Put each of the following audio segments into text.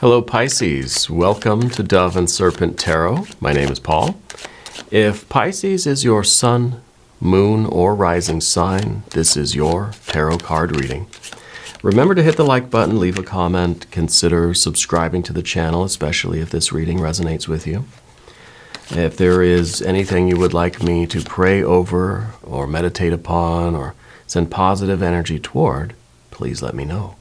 Hello Pisces, welcome to Dove and Serpent Tarot. My name is Paul. If Pisces is your sun, moon, or rising sign, this is your tarot card reading. Remember to hit the like button, leave a comment, consider subscribing to the channel, especially if this reading resonates with you. If there is anything you would like me to pray over or meditate upon or send positive energy toward, please let me know.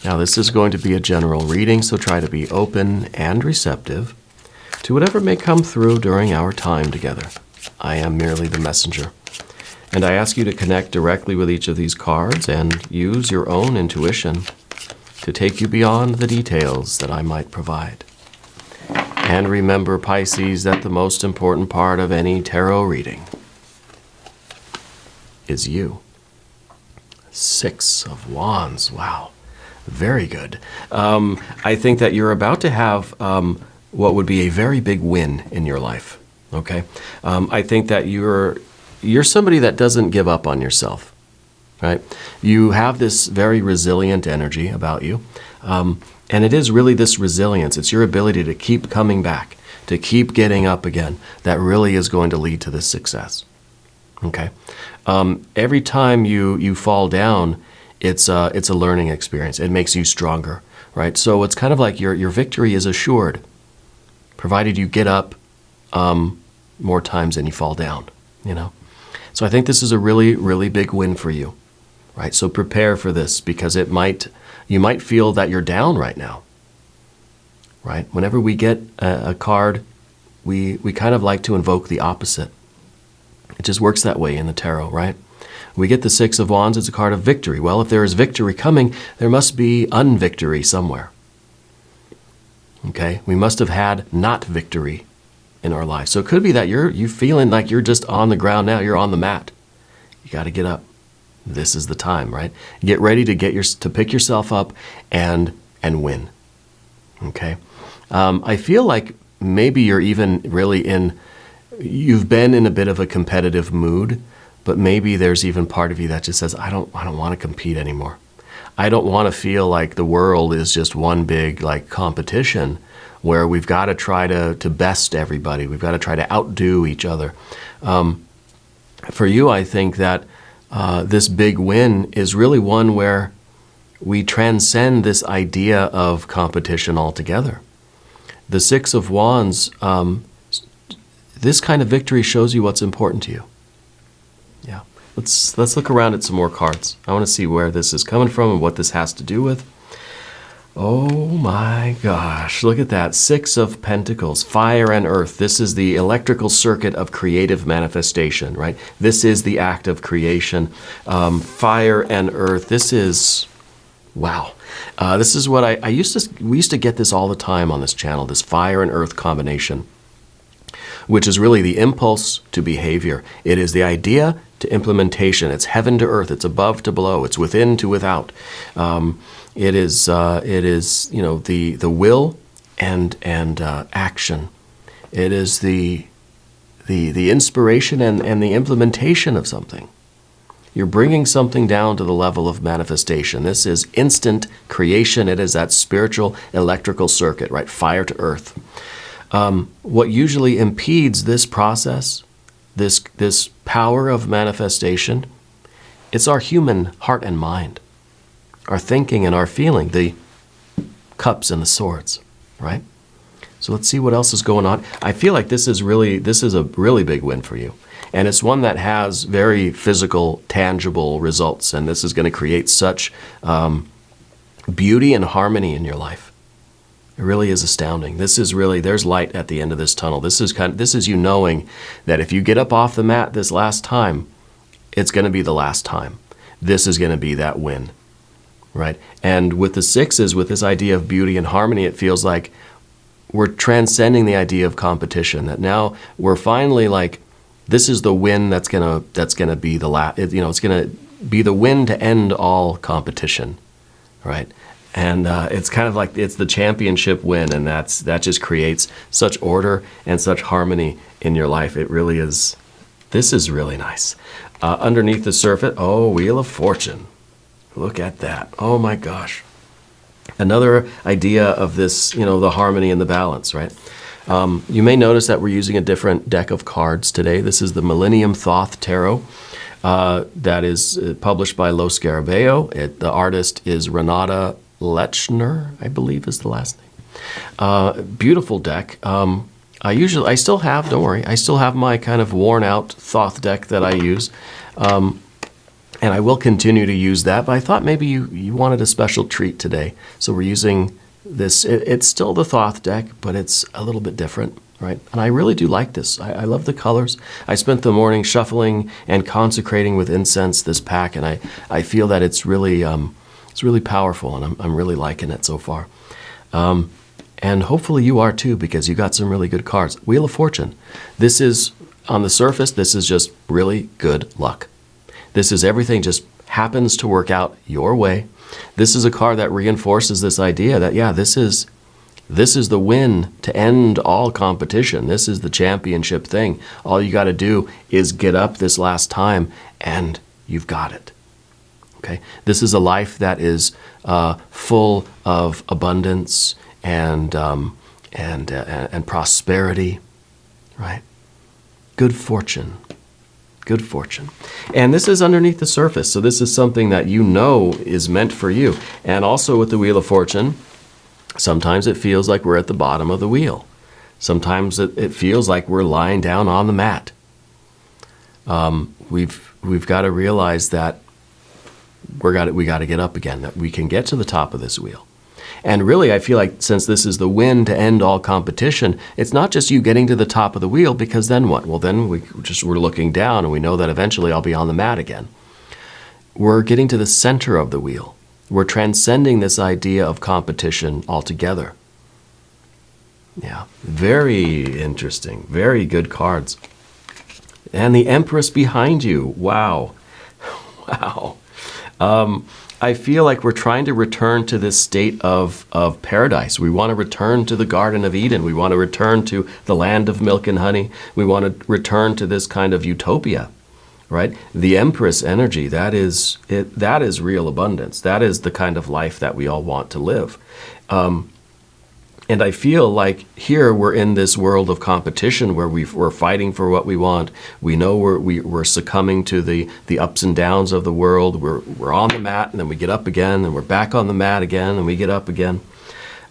Now this is going to be a general reading, so try to be open and receptive to whatever may come through during our time together. I am merely the messenger. And I ask you to connect directly with each of these cards and use your own intuition to take you beyond the details that I might provide. And remember, Pisces, that the most important part of any tarot reading is you. 6 of Wands, wow. Very good. I think that you're about to have what would be a very big win in your life, okay? I think that you're somebody that doesn't give up on yourself, right? You have this very resilient energy about you, and it is really this resilience. It's your ability to keep coming back, to keep getting up again, that really is going to lead to this success, okay? Every time you fall down, it's a learning experience. It makes you stronger, right? So it's kind of like your victory is assured, provided you get up more times than you fall down, you know? So I think this is a really, really big win for you, right? So prepare for this because you might feel that you're down right now, right? Whenever we get a card, we kind of like to invoke the opposite. It just works that way in the tarot, right? We get the 6 of Wands, it's a card of victory. Well, if there is victory coming, there must be unvictory somewhere. Okay? We must have had not victory in our life. So it could be that you feeling like you're just on the ground now, you're on the mat. You got to get up. This is the time, right? Get ready to pick yourself up and win. Okay? I feel like maybe you're even really you've been in a bit of a competitive mood. But maybe there's even part of you that just says, I don't want to compete anymore. I don't want to feel like the world is just one big like competition where we've got to try to best everybody. We've got to try to outdo each other. For you, I think that this big win is really one where we transcend this idea of competition altogether. The 6 of Wands, this kind of victory shows you what's important to you. Yeah, let's look around at some more cards. I want to see where this is coming from and what this has to do with. Oh my gosh, look at that. 6 of Pentacles, fire and earth. This is the electrical circuit of creative manifestation, right? This is the act of creation. Fire and earth, this is, wow. This is what we used to get this all the time on this channel, this fire and earth combination, which is really the impulse to behavior. It is the idea to implementation. It's heaven to earth. It's above to below. It's within to without. It is the will and action. It is the inspiration and the implementation of something. You're bringing something down to the level of manifestation. This is instant creation. It is that spiritual electrical circuit, right? Fire to earth. What usually impedes this process, this power of manifestation, it's our human heart and mind, our thinking and our feeling, the cups and the swords, right? So let's see what else is going on. I feel like this is a really big win for you. And it's one that has very physical, tangible results. And this is going to create such beauty and harmony in your life. It really is astounding. This is really, there's light at the end of this tunnel. This is you knowing that if you get up off the mat this last time, it's going to be the last time. This is going to be that win, right? And with the 6s, with this idea of beauty and harmony, it feels like we're transcending the idea of competition. That now we're finally like, this is the win that's gonna be the last. It's gonna be the win to end all competition, right? And it's kind of like it's the championship win, and that just creates such order and such harmony in your life. It really is. This is really nice. Underneath the surface, oh, Wheel of Fortune. Look at that. Oh my gosh. Another idea of this, the harmony and the balance, right? You may notice that we're using a different deck of cards today. This is the Millennium Thoth Tarot that is published by Los Scarabeo. The artist is Renata Lechner, I believe is the last name. Beautiful deck. I still have, don't worry, I still have my kind of worn out Thoth deck that I use. And I will continue to use that, but I thought maybe you wanted a special treat today. So we're using this. It's still the Thoth deck, but it's a little bit different, right? And I really do like this. I love the colors. I spent the morning shuffling and consecrating with incense this pack, and I feel that it's really powerful, and I'm really liking it so far. And hopefully you are too, because you got some really good cards. Wheel of Fortune. This is, on the surface, this is just really good luck. This is everything just happens to work out your way. This is a card that reinforces this idea that, yeah, this is the win to end all competition. This is the championship thing. All you got to do is get up this last time and you've got it. Okay? This is a life that is full of abundance and prosperity, right? Good fortune. Good fortune. And this is underneath the surface. So this is something that you know is meant for you. And also with the Wheel of Fortune, sometimes it feels like we're at the bottom of the wheel. Sometimes it feels like we're lying down on the mat. We've got to realize that we got to get up again, that we can get to the top of this wheel. And really, I feel like since this is the win to end all competition, it's not just you getting to the top of the wheel, because then what? Well, then we're looking down and we know that eventually I'll be on the mat again. We're getting to the center of the wheel. We're transcending this idea of competition altogether. Yeah, very interesting. Very good cards. And the Empress behind you. Wow. Wow. I feel like we're trying to return to this state of paradise. We want to return to the Garden of Eden. We want to return to the land of milk and honey. We want to return to this kind of utopia, right? The Empress energy, that is real abundance. That is the kind of life that we all want to live. And I feel like here we're in this world of competition where we're fighting for what we want. We know we're succumbing to the ups and downs of the world. We're on the mat, and then we get up again, and we're back on the mat again, and we get up again.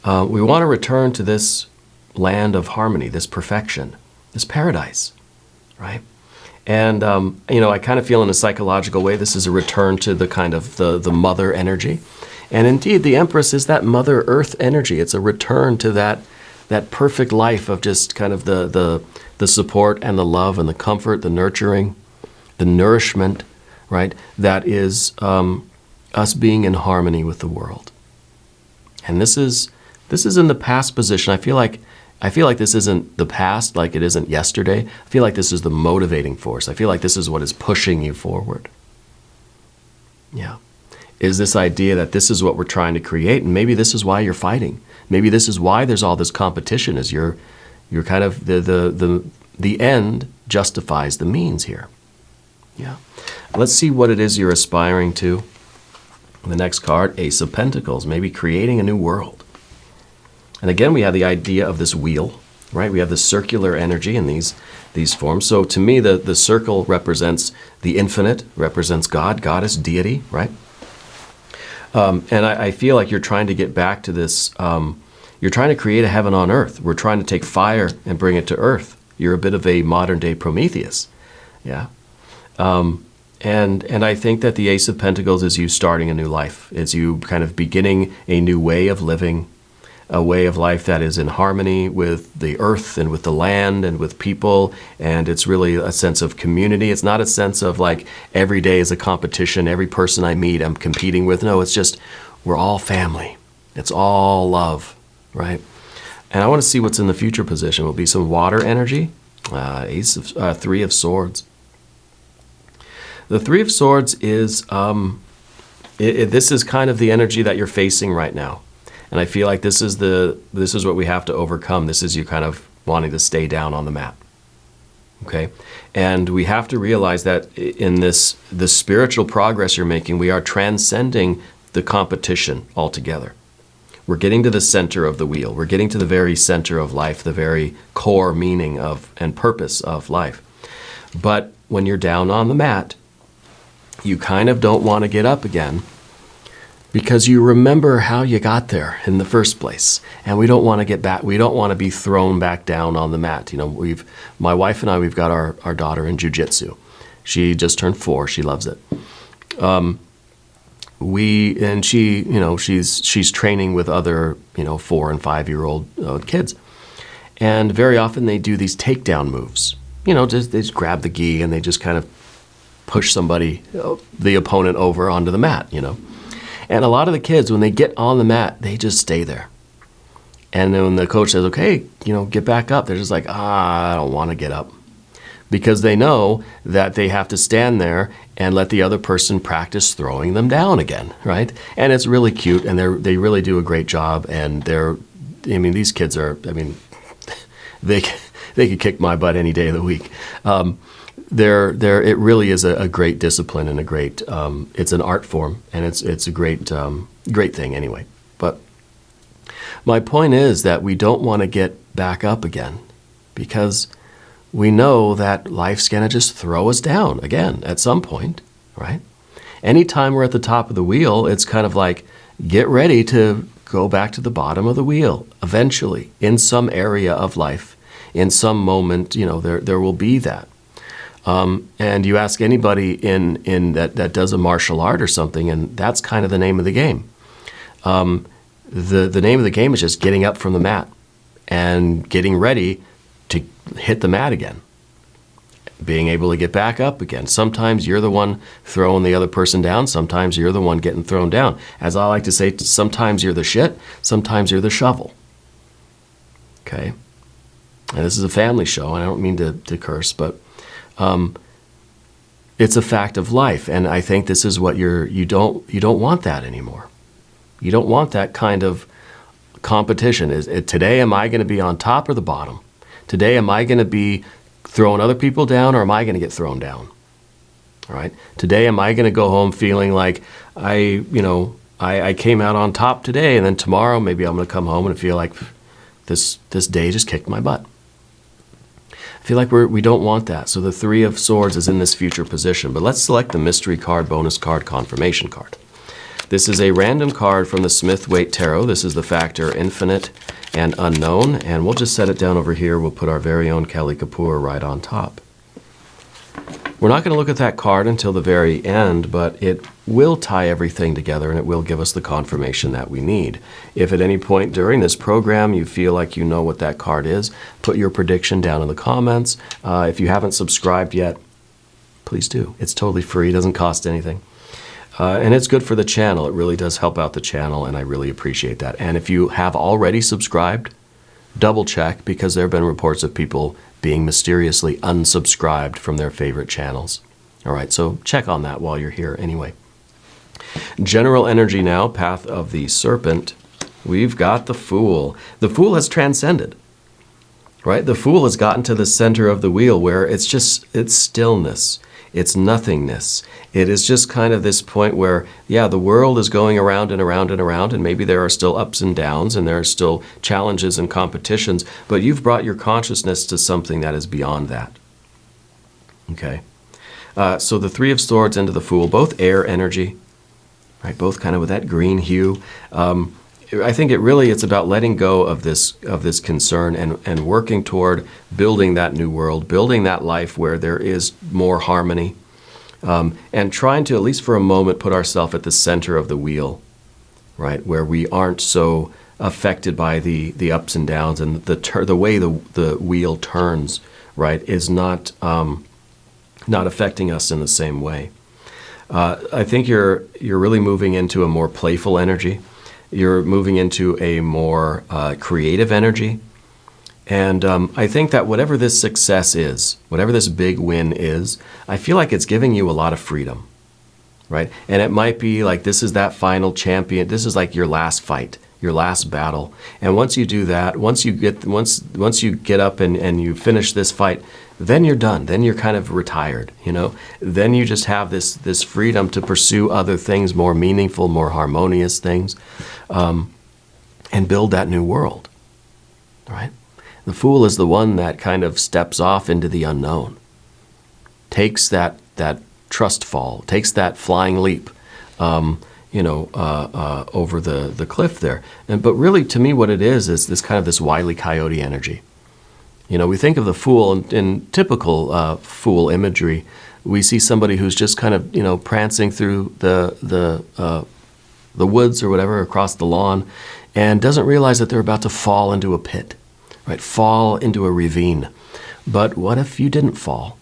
We want to return to this land of harmony, this perfection, this paradise, right? And I kind of feel in a psychological way this is a return to the kind of the mother energy. And indeed, the Empress is that Mother Earth energy. It's a return to that perfect life of just kind of the support and the love and the comfort, the nurturing, the nourishment, right? That is us being in harmony with the world. And this is in the past position. I feel like this isn't the past, like it isn't yesterday. I feel like this is the motivating force. I feel like this is what is pushing you forward. Yeah. Is this idea that this is what we're trying to create, and maybe this is why you're fighting. Maybe this is why there's all this competition, is you're kind of the end justifies the means here. Yeah. Let's see what it is you're aspiring to. The next card, Ace of Pentacles, maybe creating a new world. And again, we have the idea of this wheel, right? We have the circular energy in these forms. So to me, the circle represents the infinite, represents God, goddess, deity, right? And I feel like you're trying to get back to this, you're trying to create a heaven on earth. We're trying to take fire and bring it to earth. You're a bit of a modern day Prometheus. Yeah. And I think that the Ace of Pentacles is you starting a new life. It's you kind of beginning a new way of living, a way of life that is in harmony with the earth and with the land and with people. And it's really a sense of community. It's not a sense of like every day is a competition. Every person I meet, I'm competing with. No, it's just we're all family. It's all love, right? And I want to see what's in the future position. Will be some water energy. Three of Swords. The Three of Swords is, this is kind of the energy that you're facing right now. And I feel like this is what we have to overcome. This is you kind of wanting to stay down on the mat. Okay? And we have to realize that in the spiritual progress you're making, we are transcending the competition altogether. We're getting to the center of the wheel. We're getting to the very center of life, the very core meaning of and purpose of life. But when you're down on the mat, you kind of don't want to get up again because you remember how you got there in the first place. And we don't want to get back. We don't want to be thrown back down on the mat. You know, my wife and I, we've got our daughter in jiu-jitsu. She just turned 4. She loves it. She, you know, she's training with other, you know, 4 and 5-year-old kids. And very often they do these takedown moves. You know, they just grab the gi and they just kind of push somebody, the opponent, over onto the mat, you know. And a lot of the kids, when they get on the mat, they just stay there. And then when the coach says, okay, you know, get back up, they're just like, I don't want to get up. Because they know that they have to stand there and let the other person practice throwing them down again, right? And it's really cute, and they really do a great job. And these kids are, they could kick my butt any day of the week. It really is a great discipline and a great, it's an art form, and it's a great thing anyway. But my point is that we don't want to get back up again because we know that life's going to just throw us down again at some point, right? Anytime we're at the top of the wheel, it's kind of like, get ready to go back to the bottom of the wheel eventually in some area of life. In some moment, you know, there will be that. And you ask anybody in that does a martial art or something, and that's kind of the name of the game. The name of the game is just getting up from the mat and getting ready to hit the mat again, being able to get back up again. Sometimes you're the one throwing the other person down. Sometimes you're the one getting thrown down. As I like to say, sometimes you're the shit. Sometimes you're the shovel. Okay? And this is a family show. And I don't mean to curse, but it's a fact of life. And I think this is what you don't want that anymore. You don't want that kind of competition. Today, am I going to be on top or the bottom? Today, am I going to be throwing other people down, or am I going to get thrown down? All right. Today, am I going to go home feeling like I came out on top today, and then tomorrow maybe I'm going to come home and feel like this day just kicked my butt. I feel like we don't want that. So the 3 of Swords is in this future position. But let's select the mystery card, bonus card, confirmation card. This is a random card from the Smith-Waite Tarot. This is the factor infinite and unknown. And we'll just set it down over here. We'll put our very own Kali Kapoor right on top. We're not going to look at that card until the very end, but it will tie everything together and it will give us the confirmation that we need. If at any point during this program you feel like you know what that card is, put your prediction down in the comments. If you haven't subscribed yet, please do. It's totally free. It doesn't cost anything. And it's good for the channel. It really does help out the channel, and I really appreciate that. And if you have already subscribed, double check, because there have been reports of people being mysteriously unsubscribed from their favorite channels. All right, so check on that while you're here anyway. General energy now, path of the Serpent. We've got the Fool. The Fool has transcended, right? The Fool has gotten to the center of the wheel where it's stillness. It's nothingness. It is just kind of this point where, yeah, the world is going around and around and around, and maybe there are still ups and downs, and there are still challenges and competitions, but you've brought your consciousness to something that is beyond that. Okay? So the 3 of Swords into the Fool, both air energy, right? Both kind of with that green hue. I think it's about letting go of this concern and working toward building that new world, building that life where there is more harmony, and trying to, at least for a moment, put ourselves at the center of the wheel, right, where we aren't so affected by the ups and downs, and the way the wheel turns, right, is not affecting us in the same way. I think you're really moving into a more playful energy. You're moving into a more creative energy. And I think that whatever this success is, whatever this big win is, I feel like it's giving you a lot of freedom, right? And it might be like this is that final champion. This is like your last fight, your last battle. And once you do that, once you get up and you finish this fight, then you're done. Then you're kind of retired, you know? Then you just have this freedom to pursue other things, more meaningful, more harmonious things. and build that new world, right? The Fool is the one that kind of steps off into the unknown, takes that trust fall, takes that flying leap, over the cliff there. But really, to me, what it is this kind of this Wile E. Coyote energy. We think of the Fool in typical Fool imagery. We see somebody who's just kind of, prancing through the woods or whatever across the lawn, and doesn't realize that they're about to fall into a pit, right? Fall into a ravine. But what if you didn't fall,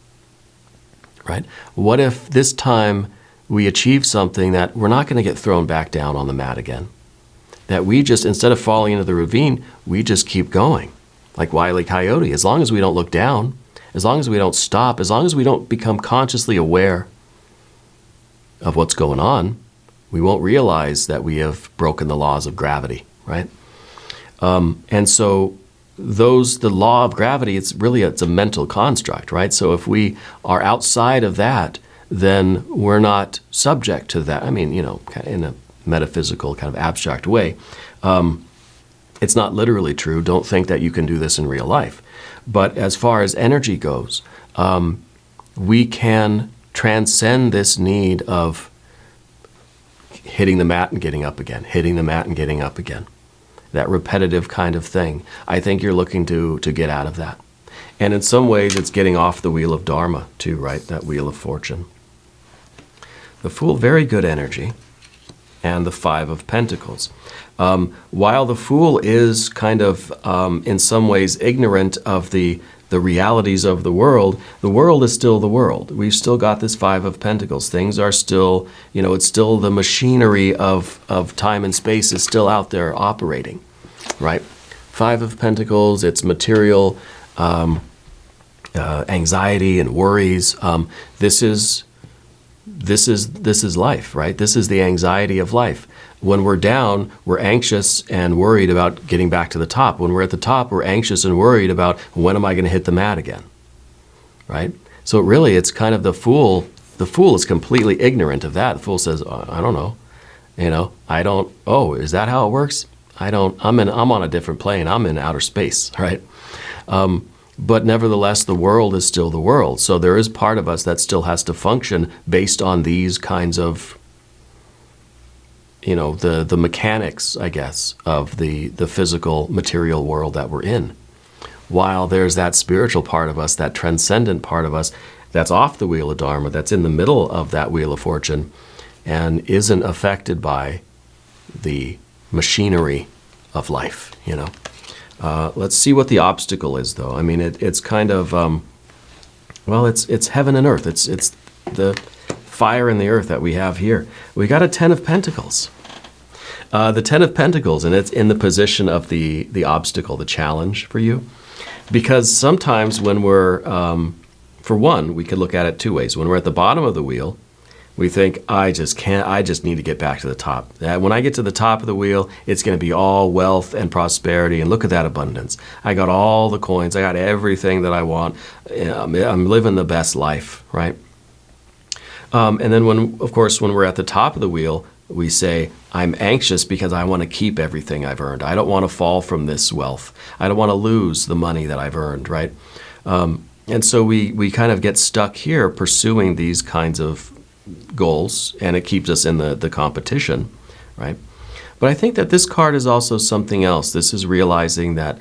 right? What if this time we achieve something that we're not going to get thrown back down on the mat again? That we just, instead of falling into the ravine, we just keep going, like Wile E. Coyote. As long as we don't look down, as long as we don't stop, as long as we don't become consciously aware of what's going on, we won't realize that we have broken the laws of gravity, right? And so the law of gravity, it's a mental construct, right? So if we are outside of that, then we're not subject to that. I mean, in a metaphysical kind of abstract way. It's not literally true. Don't think that you can do this in real life. But as far as energy goes, we can transcend this need of hitting the mat and getting up again, hitting the mat and getting up again. That repetitive kind of thing. I think you're looking to get out of that. And in some ways, it's getting off the wheel of Dharma too, right? That wheel of fortune. The Fool, very good energy. And the Five of Pentacles. While the Fool is kind of, in some ways, ignorant of the realities of the world is still the world. We've still got this Five of Pentacles. Things are still, it's still the machinery of time and space is still out there operating, right? Five of Pentacles, it's material anxiety and worries. This is life, right? This is the anxiety of life. When we're down, we're anxious and worried about getting back to the top. When we're at the top, we're anxious and worried about when am I going to hit the mat again, right? So really, it's kind of the Fool. The Fool is completely ignorant of that. The Fool says, I don't know. I don't, is that how it works? I'm on a different plane. I'm in outer space, right? But nevertheless, the world is still the world. So there is part of us that still has to function based on these kinds of, the mechanics, I guess, of the physical material world that we're in. While there's that spiritual part of us, that transcendent part of us, that's off the wheel of Dharma, that's in the middle of that wheel of fortune, and isn't affected by the machinery of life, Let's see what the obstacle is, though. I mean, it's kind of, it's heaven and earth. It's the fire and the earth that we have here. We got a Ten of Pentacles. The Ten of Pentacles, and it's in the position of the obstacle, the challenge for you. Because sometimes when we're, for one, we could look at it two ways. When we're at the bottom of the wheel, we think, I just need to get back to the top. When I get to the top of the wheel, it's going to be all wealth and prosperity. And look at that abundance. I got all the coins. I got everything that I want. I'm living the best life, right? And then when we're at the top of the wheel, we say, I'm anxious because I want to keep everything I've earned. I don't want to fall from this wealth. I don't want to lose the money that I've earned, right? And so we kind of get stuck here pursuing these kinds of goals, and it keeps us in the competition, right? But I think that this card is also something else. This is realizing that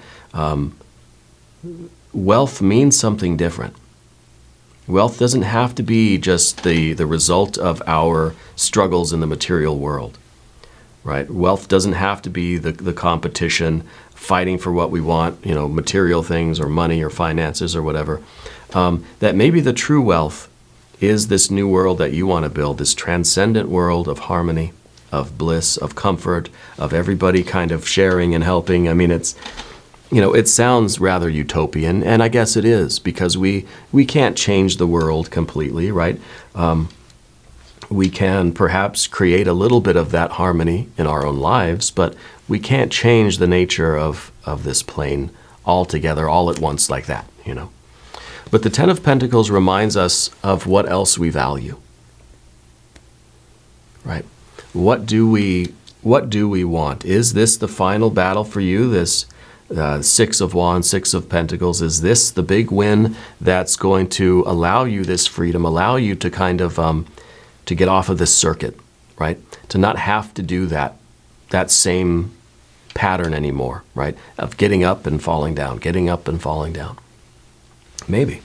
wealth means something different. Wealth doesn't have to be just the result of our struggles in the material world, right? Wealth doesn't have to be the competition, fighting for what we want, material things or money or finances or whatever. That maybe the true wealth is this new world that you want to build, this transcendent world of harmony, of bliss, of comfort, of everybody kind of sharing and helping. I mean, it sounds rather utopian, and I guess it is, because we can't change the world completely, right? We can perhaps create a little bit of that harmony in our own lives, but we can't change the nature of this plane altogether, all at once like that, But the Ten of Pentacles reminds us of what else we value, right? What do we what do we want? Is this the final battle for you? This Six of Wands, Six of Pentacles, is this the big win that's going to allow you this freedom, allow you to kind of to get off of this circuit, right? To not have to do that same pattern anymore, right? Of getting up and falling down, getting up and falling down. Maybe.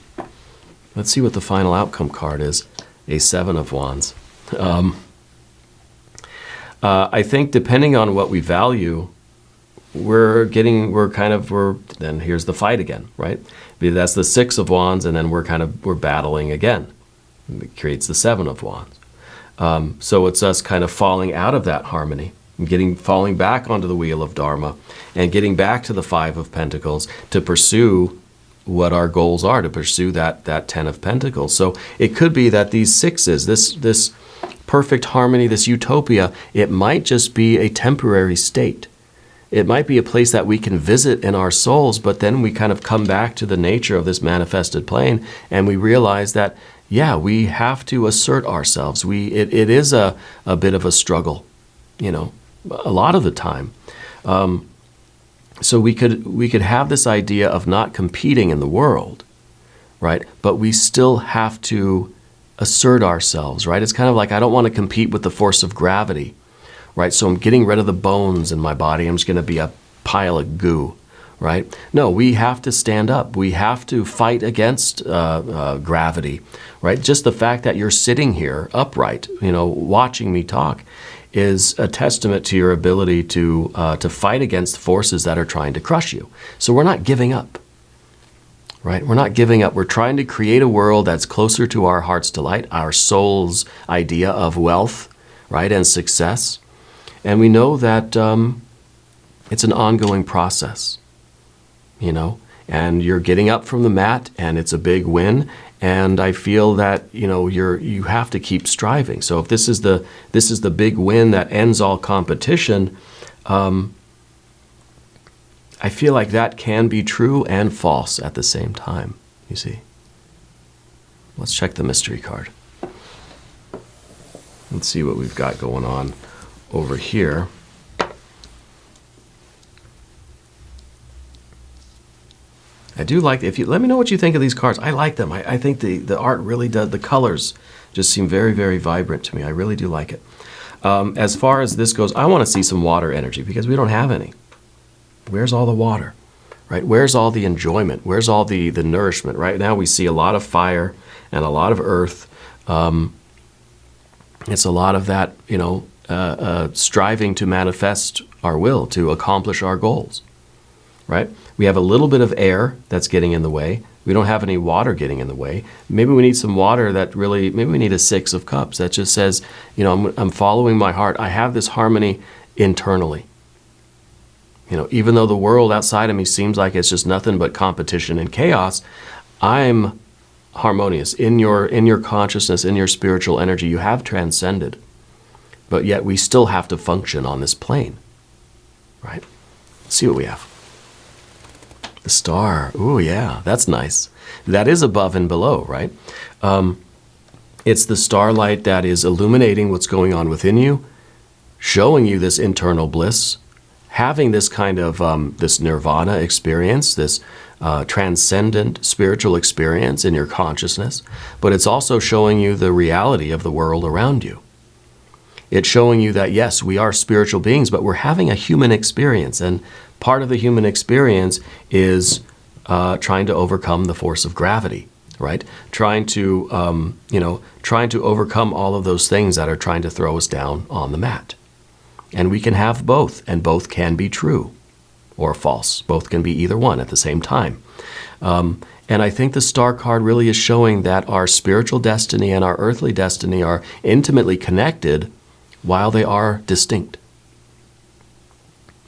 Let's see what the final outcome card is. A Seven of Wands. I think depending on what we value, then here's the fight again, right? That's the Six of Wands, and then we're battling again. It creates the Seven of Wands. So it's us kind of falling out of that harmony, falling back onto the wheel of Dharma, and getting back to the Five of Pentacles to pursue what our goals are, to pursue that Ten of Pentacles. So it could be that these sixes, this perfect harmony, this utopia, it might just be a temporary state. It might be a place that we can visit in our souls, but then we kind of come back to the nature of this manifested plane, and we realize that, yeah, we have to assert ourselves. It is a bit of a struggle, a lot of the time. So we could have this idea of not competing in the world, right? But we still have to assert ourselves, right? It's kind of like, I don't want to compete with the force of gravity, right? So I'm getting rid of the bones in my body. I'm just going to be a pile of goo, right? No, we have to stand up. We have to fight against gravity, right? Just the fact that you're sitting here upright, watching me talk, is a testament to your ability to fight against forces that are trying to crush you. So we're not giving up, right? We're not giving up. We're trying to create a world that's closer to our heart's delight, our soul's idea of wealth, right, and success. And we know that it's an ongoing process, and you're getting up from the mat, and it's a big win. And I feel that you have to keep striving. So if this is the big win that ends all competition, I feel like that can be true and false at the same time. You see. Let's check the mystery card. Let's see what we've got going on over here. I do like, let me know what you think of these cards. I like them. I think the art really does, the colors just seem very, very vibrant to me. I really do like it. As far as this goes, I want to see some water energy because we don't have any. Where's all the water, right? Where's all the enjoyment? Where's all the nourishment? Right now we see a lot of fire and a lot of earth. It's a lot of that, striving to manifest our will, to accomplish our goals, right? We have a little bit of air that's getting in the way. We don't have any water getting in the way. Maybe we need some water maybe we need a Six of Cups that just says, I'm following my heart. I have this harmony internally. Even though the world outside of me seems like it's just nothing but competition and chaos, I'm harmonious. In your consciousness, in your spiritual energy, you have transcended. But yet we still have to function on this plane, right? Let's see what we have. The star. Ooh, yeah, that's nice. That is above and below, right? It's the starlight that is illuminating what's going on within you, showing you this internal bliss, having this kind of this nirvana experience, this transcendent spiritual experience in your consciousness, but it's also showing you the reality of the world around you. It's showing you that, yes, we are spiritual beings, but we're having a human experience, and part of the human experience is trying to overcome the force of gravity, right? Trying to overcome all of those things that are trying to throw us down on the mat. And we can have both, and both can be true or false. Both can be either one at the same time. And I think the star card really is showing that our spiritual destiny and our earthly destiny are intimately connected while they are distinct.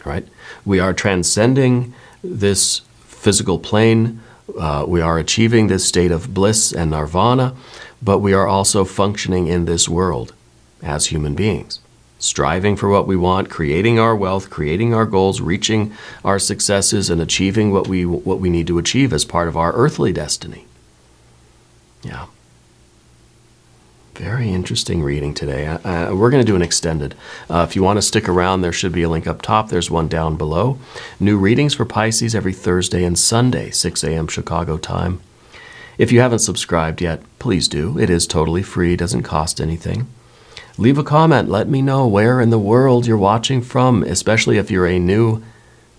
Right? We are transcending this physical plane. We are achieving this state of bliss and nirvana, but we are also functioning in this world as human beings, striving for what we want, creating our wealth, creating our goals, reaching our successes, and achieving what we need to achieve as part of our earthly destiny. Yeah. Very interesting reading today. We're going to do an extended. If you want to stick around, there should be a link up top. There's one down below. New readings for Pisces every Thursday and Sunday, 6 a.m. Chicago time. If you haven't subscribed yet, please do. It is totally free, doesn't cost anything. Leave a comment. Let me know where in the world you're watching from, especially if you're a new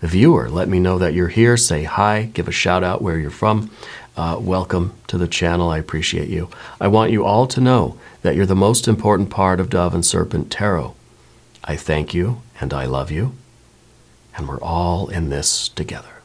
viewer. Let me know that you're here. Say hi. Give a shout out where you're from. Welcome to the channel. I appreciate you. I want you all to know that you're the most important part of Dove and Serpent Tarot. I thank you and I love you, and we're all in this together.